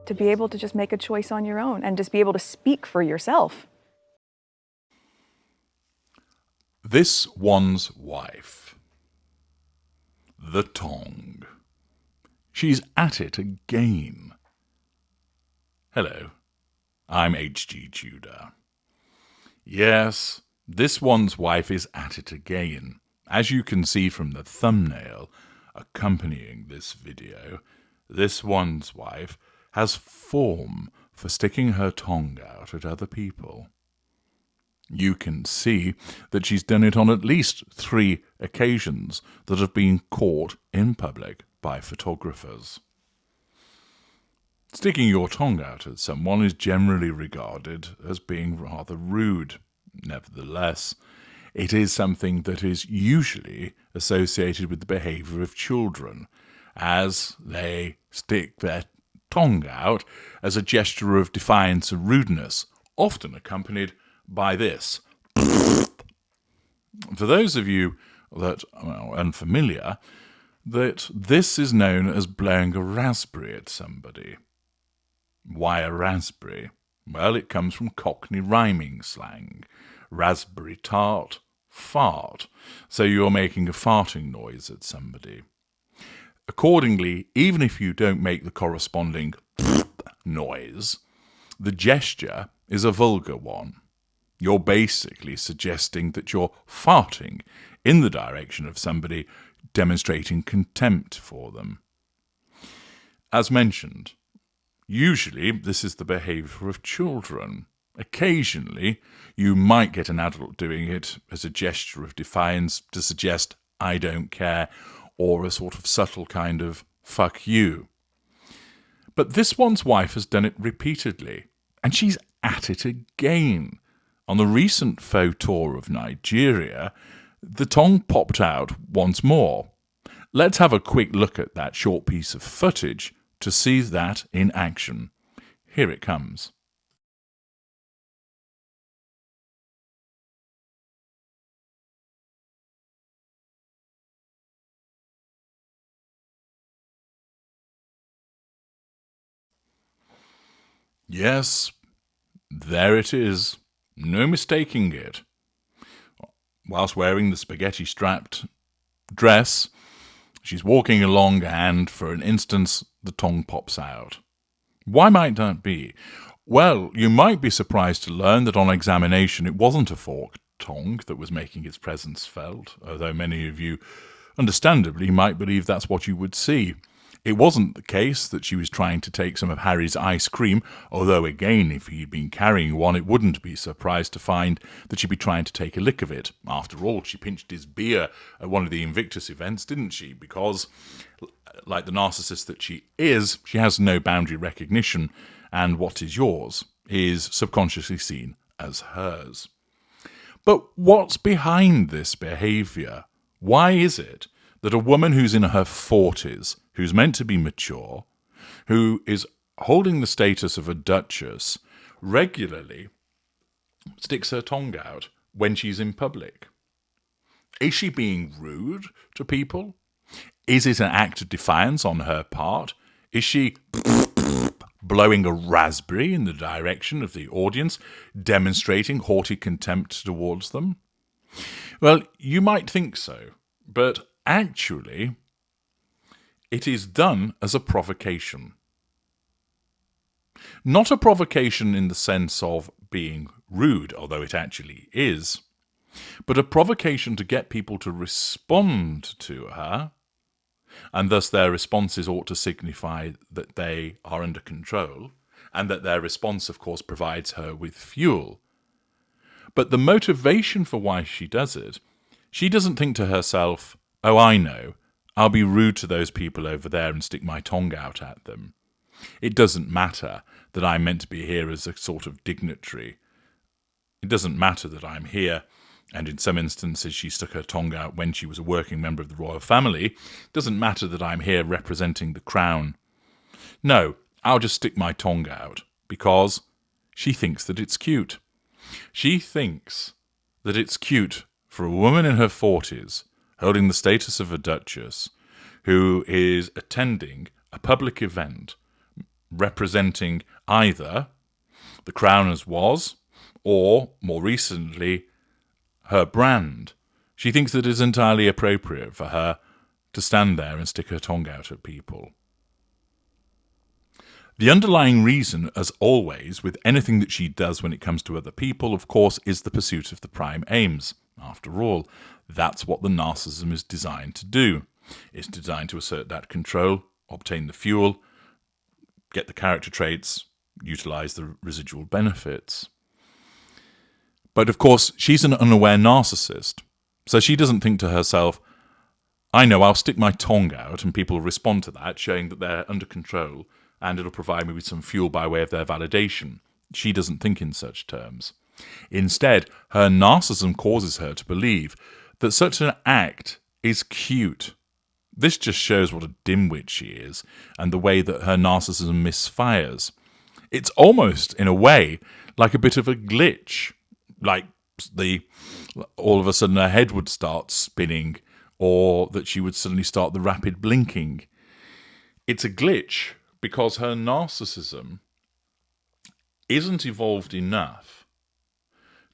to be able to just make a choice on your own and just be able to speak for yourself. This one's wife. The tongue. She's at it again. Hello, I'm H.G. Tudor. Yes, this one's wife is at it again. As you can see from the thumbnail accompanying this video, this one's wife has form for sticking her tongue out at other people. You can see that she's done it on at least 3 occasions that have been caught in public by photographers. Sticking your tongue out at someone is generally regarded as being rather rude. Nevertheless, it is something that is usually associated with the behaviour of children, as they stick their tongue out as a gesture of defiance and rudeness, often accompanied by this. For those of you that are unfamiliar, that this is known as blowing a raspberry at somebody. Why a raspberry? Well, it comes from Cockney rhyming slang. Raspberry tart, fart. So you're making a farting noise at somebody. Accordingly, even if you don't make the corresponding noise, the gesture is a vulgar one. You're basically suggesting that you're farting in the direction of somebody, demonstrating contempt for them. As mentioned, usually this is the behaviour of children. Occasionally, you might get an adult doing it as a gesture of defiance to suggest, I don't care, or a sort of subtle kind of, fuck you. But this one's wife has done it repeatedly, and she's at it again. On the recent faux tour of Nigeria, the tongue popped out once more. Let's have a quick look at that short piece of footage to see that in action. Here it comes. Yes, there it is. No mistaking it. Whilst wearing the spaghetti-strapped dress, she's walking along and, for an instant, the tongue pops out. Why might that be? Well, you might be surprised to learn that on examination it wasn't a forked tongue that was making its presence felt, although many of you, understandably, might believe that's what you would see. It wasn't the case that she was trying to take some of Harry's ice cream, although again, if he'd been carrying one, it wouldn't be surprised to find that she'd be trying to take a lick of it. After all, she pinched his beer at one of the Invictus events, didn't she? Because, like the narcissist that she is, she has no boundary recognition, and what is yours is subconsciously seen as hers. But what's behind this behaviour? Why is it that a woman who's in her 40s, who's meant to be mature, who is holding the status of a duchess, regularly sticks her tongue out when she's in public? Is she being rude to people? Is it an act of defiance on her part? Is she blowing a raspberry in the direction of the audience, demonstrating haughty contempt towards them? Well, you might think so, but actually, it is done as a provocation. Not a provocation in the sense of being rude, although it actually is, but a provocation to get people to respond to her, and thus their responses ought to signify that they are under control, and that their response, of course, provides her with fuel. But the motivation for why she does it, she doesn't think to herself, oh, I know, I'll be rude to those people over there and stick my tongue out at them. It doesn't matter that I'm meant to be here as a sort of dignitary. It doesn't matter that I'm here, and in some instances she stuck her tongue out when she was a working member of the royal family. It doesn't matter that I'm here representing the crown. No, I'll just stick my tongue out, because she thinks that it's cute. She thinks that it's cute for a woman in her 40s, holding the status of a duchess, who is attending a public event, representing either the crown as was, or, more recently, her brand. She thinks that it is entirely appropriate for her to stand there and stick her tongue out at people. The underlying reason, as always, with anything that she does when it comes to other people, of course, is the pursuit of the prime aims. After all, that's what the narcissism is designed to do. It's designed to assert that control, obtain the fuel, get the character traits, utilize the residual benefits. But of course, she's an unaware narcissist, so she doesn't think to herself, I know I'll stick my tongue out and people will respond to that, showing that they're under control, and it'll provide me with some fuel by way of their validation. She doesn't think in such terms. Instead, her narcissism causes her to believe that such an act is cute. This just shows what a dimwit she is, and the way that her narcissism misfires. It's almost, in a way, like a bit of a glitch. Like all of a sudden her head would start spinning, or that she would suddenly start the rapid blinking. It's a glitch because her narcissism isn't evolved enough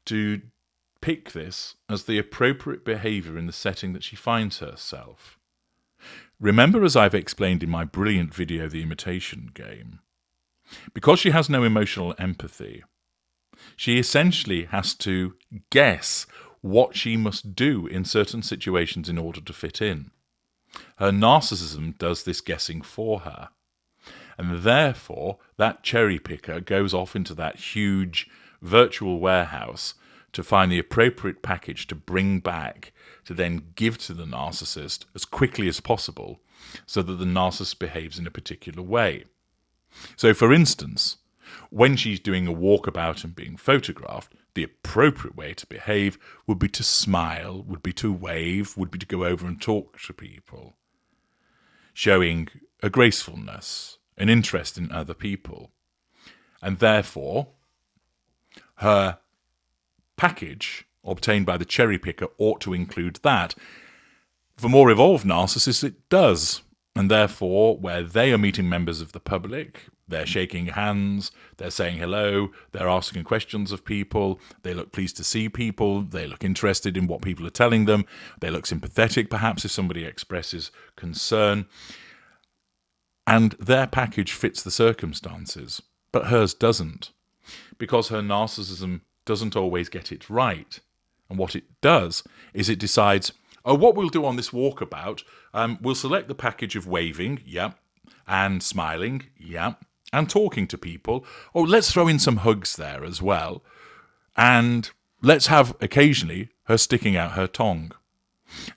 to pick this as the appropriate behaviour in the setting that she finds herself. Remember, as I've explained in my brilliant video, The Imitation Game, because she has no emotional empathy, she essentially has to guess what she must do in certain situations in order to fit in. Her narcissism does this guessing for her. And therefore, that cherry picker goes off into that huge virtual warehouse to find the appropriate package to bring back, to then give to the narcissist as quickly as possible, so that the narcissist behaves in a particular way. So, for instance, when she's doing a walkabout and being photographed, the appropriate way to behave would be to smile, would be to wave, would be to go over and talk to people, showing a gracefulness, an interest in other people. And therefore, her package obtained by the cherry picker ought to include that. For more evolved narcissists, it does. And therefore, where they are meeting members of the public, they're shaking hands, they're saying hello, they're asking questions of people, they look pleased to see people, they look interested in what people are telling them, they look sympathetic perhaps if somebody expresses concern. And their package fits the circumstances, but hers doesn't, because her narcissism doesn't always get it right. And what it does is it decides, oh, what we'll do on this walkabout, we'll select the package of waving, and smiling, and talking to people. Oh, let's throw in some hugs there as well. And let's have occasionally her sticking out her tongue.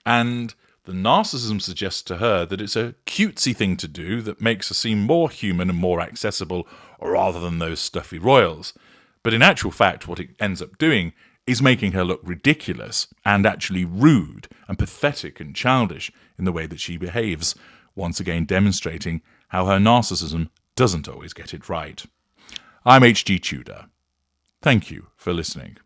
And the narcissism suggests to her that it's a cutesy thing to do that makes her seem more human and more accessible rather than those stuffy royals. But in actual fact, what it ends up doing is making her look ridiculous and actually rude and pathetic and childish in the way that she behaves, once again demonstrating how her narcissism doesn't always get it right. I'm H.G. Tudor. Thank you for listening.